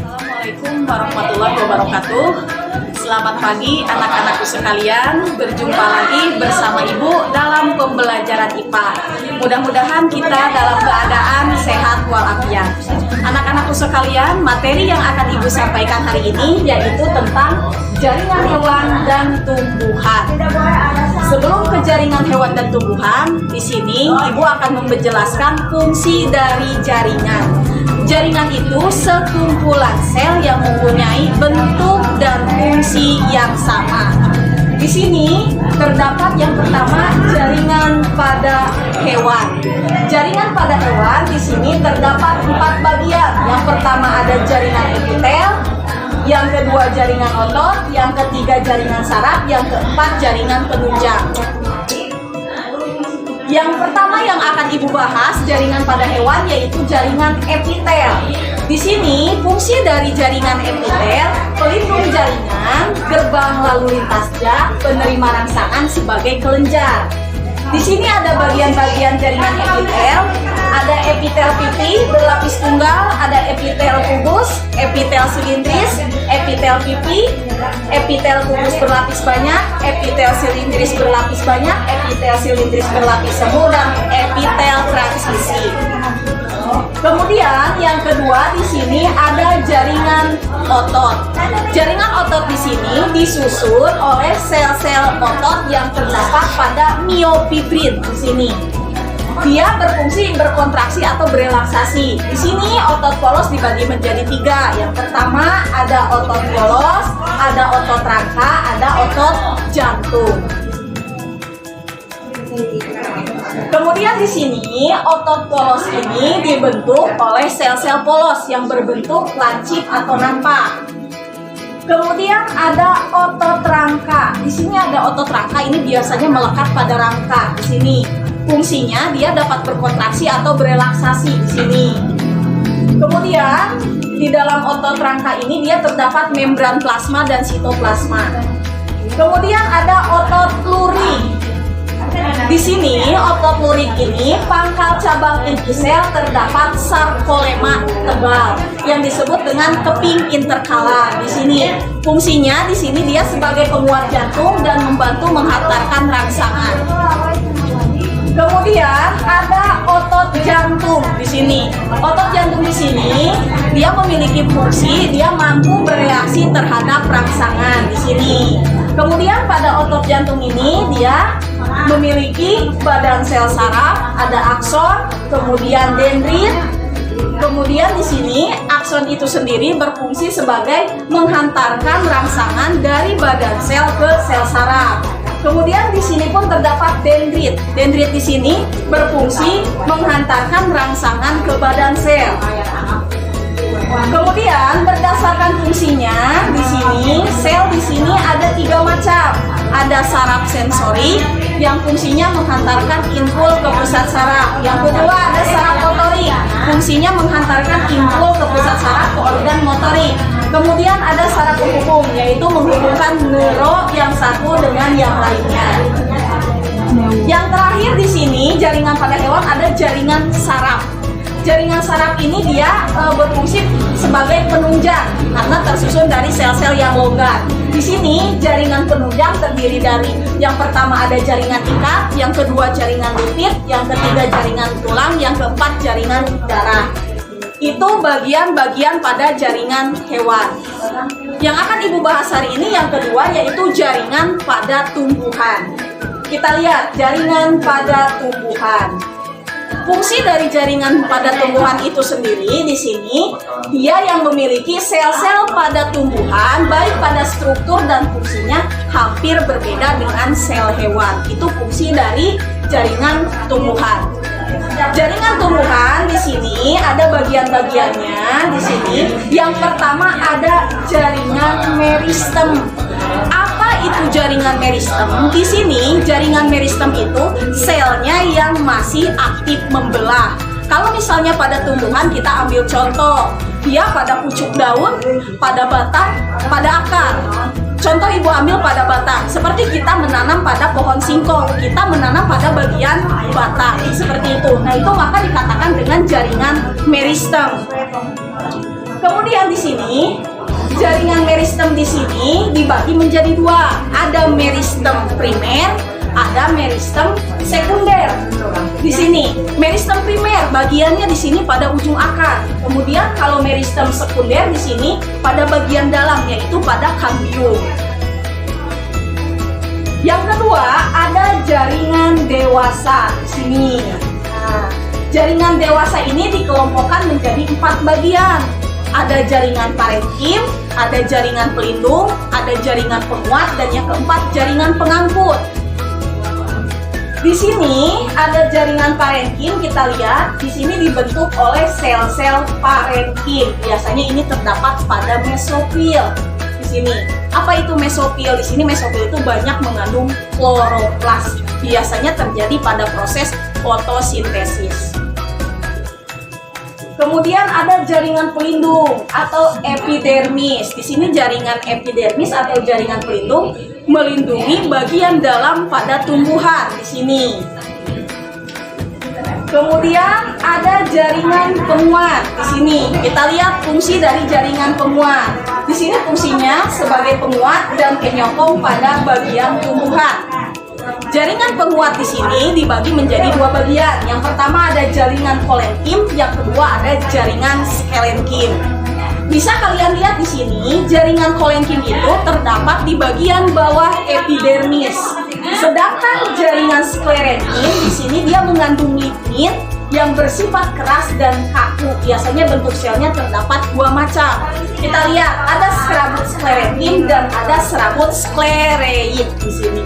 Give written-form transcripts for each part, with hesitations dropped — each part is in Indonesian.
Assalamualaikum warahmatullahi wabarakatuh. Selamat pagi anak-anakku sekalian. Berjumpa lagi bersama Ibu dalam pembelajaran IPA. Mudah-mudahan kita dalam keadaan sehat walafiat. Anak-anakku sekalian, materi yang akan Ibu sampaikan hari ini yaitu tentang jaringan hewan dan tumbuhan. Sebelum ke jaringan hewan dan tumbuhan, di sini Ibu akan menjelaskan fungsi dari jaringan. Jaringan itu sekumpulan sel yang mempunyai bentuk dan fungsi yang sama. Di sini terdapat yang pertama jaringan pada hewan. Jaringan pada hewan di sini terdapat 4 bagian. Yang pertama ada jaringan epitel, yang kedua jaringan otot, yang ketiga jaringan saraf, yang keempat jaringan penunjang. Yang pertama yang akan Ibu bahas jaringan pada hewan yaitu jaringan epitel. Di sini fungsi dari jaringan epitel pelindung jaringan, gerbang lalu lintas jak, penerima rangsangan sebagai kelenjar. Di sini ada bagian-bagian jaringan epitel. Ada epitel pipi berlapis tunggal, ada epitel kubus, epitel silindris, epitel pipi, epitel kubus berlapis banyak, epitel silindris berlapis banyak, epitel silindris berlapis semu, dan epitel transisi. Kemudian yang kedua di sini ada jaringan otot. Jaringan otot di sini disusun oleh sel-sel otot yang terdapat pada miofibrin di sini. Dia berfungsi berkontraksi atau berelaksasi. Di sini otot polos dibagi menjadi 3. Yang pertama ada otot polos, ada otot rangka, ada otot jantung. Kemudian di sini otot polos ini dibentuk oleh sel-sel polos yang berbentuk lancip atau nampak. Kemudian ada otot rangka. Di sini ada otot rangka, ini biasanya melekat pada rangka. Di sini fungsinya dia dapat berkontraksi atau berelaksasi di sini. Kemudian di dalam otot rangka ini dia terdapat membran plasma dan sitoplasma. Kemudian ada otot lurik. Di sini otot lurik ini pangkal cabang inti sel terdapat sarkolema tebal yang disebut dengan keping interkalar. Di sini fungsinya di sini dia sebagai penguat jantung dan membantu menghantarkan rangsangan. Kemudian ada otot jantung di sini. Otot jantung di sini dia memiliki fungsi, dia mampu bereaksi terhadap rangsangan di sini. Kemudian pada otot jantung ini dia memiliki badan sel saraf, ada akson, kemudian dendrit. Kemudian di sini akson itu sendiri berfungsi sebagai menghantarkan rangsangan dari badan sel ke sel saraf. Kemudian di sini pun terdapat dendrit. Dendrit di sini berfungsi menghantarkan rangsangan ke badan sel. Kemudian berdasarkan fungsinya di sini sel di sini ada 3 macam. Ada saraf sensori yang fungsinya menghantarkan inful ke pusat saraf. Yang kedua ada saraf motorik, fungsinya menghantarkan inful ke pusat saraf ke organ motorik. Kemudian ada saraf penghubung, yaitu menghubungkan neuro yang satu dengan yang lainnya. Yang terakhir di sini jaringan pada hewan ada jaringan saraf. Jaringan saraf ini dia berfungsi sebagai penunjang karena tersusun dari sel-sel yang longgar. Di sini jaringan penunjang terdiri dari yang pertama ada jaringan ikat, yang kedua jaringan lipid, yang ketiga jaringan tulang, yang keempat jaringan darah. Itu bagian-bagian pada jaringan hewan. Yang akan Ibu bahas hari ini yang kedua yaitu jaringan pada tumbuhan. Kita lihat jaringan pada tumbuhan. Fungsi dari jaringan pada tumbuhan itu sendiri di sini dia yang memiliki sel-sel pada tumbuhan baik pada struktur dan fungsinya hampir berbeda dengan sel hewan. Itu fungsi dari jaringan tumbuhan. Jaringan tumbuhan di sini ada bagian-bagiannya di sini. Yang pertama ada jaringan meristem. Apa itu jaringan meristem? Di sini jaringan meristem itu selnya yang masih aktif membelah. Kalau misalnya pada tumbuhan kita ambil contoh, dia pada pucuk daun, pada batang, pada akar. Contoh ibu ambil pada batang, seperti kita menanam pada pohon singkong, kita menanam pada bagian batang, seperti itu. Nah itu maka dikatakan dengan jaringan meristem. Kemudian di sini jaringan meristem di sini dibagi menjadi dua, ada meristem primer, ada meristem sekunder. Di sini meristem primer bagiannya di sini pada ujung akar. Kemudian kalau meristem sekunder di sini pada bagian dalam, yaitu pada kambium. Yang kedua ada jaringan dewasa di sini. Nah, jaringan dewasa ini dikelompokkan menjadi 4 bagian. Ada jaringan parenkim, ada jaringan pelindung, ada jaringan penguat, dan yang keempat jaringan pengangkut. Di sini ada jaringan parenkim, kita lihat di sini dibentuk oleh sel-sel parenkim. Biasanya ini terdapat pada mesofil. Di sini, apa itu mesofil? Di sini mesofil itu banyak mengandung kloroplas. Biasanya terjadi pada proses fotosintesis. Kemudian ada jaringan pelindung atau epidermis. Di sini jaringan epidermis atau jaringan pelindung melindungi bagian dalam pada tumbuhan di sini. Kemudian ada jaringan penguat di sini. Kita lihat fungsi dari jaringan penguat. Di sini fungsinya sebagai penguat dan penyokong pada bagian tumbuhan. Jaringan penguat di sini dibagi menjadi 2 bagian. Yang pertama ada jaringan kolenkim, yang kedua ada jaringan skelenkim. Bisa kalian lihat di sini, jaringan kolenkim itu terdapat di bagian bawah epidermis. Sedangkan jaringan sklerenkim di sini dia mengandung lignin yang bersifat keras dan kaku. Biasanya bentuk selnya terdapat 2 macam. Kita lihat ada serabut sklerenkim dan ada serabut sklereid di sini.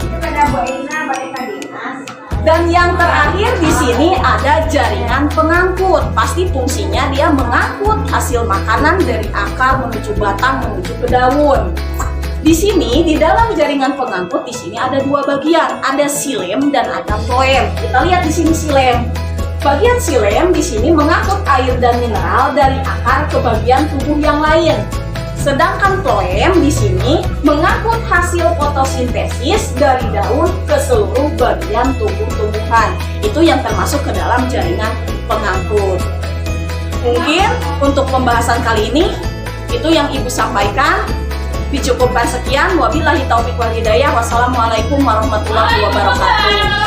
Dan yang terakhir di sini ada jaringan pengangkut. Pasti fungsinya dia mengangkut hasil makanan dari akar menuju batang menuju ke daun. Di sini di dalam jaringan pengangkut di sini ada 2 bagian, ada silem dan ada floem. Kita lihat di sini silem. Bagian silem di sini mengangkut air dan mineral dari akar ke bagian tubuh yang lain. Sedangkan floem di sini mengangkut hasil fotosintesis dari daun ke seluruh bagian tumbuh-tumbuhan. Itu yang termasuk ke dalam jaringan pengangkut. Mungkin untuk pembahasan kali ini itu yang Ibu sampaikan. Dicukupkan sekian. Wabillahi taufiq wal hidayah. Wassalamualaikum warahmatullahi wabarakatuh.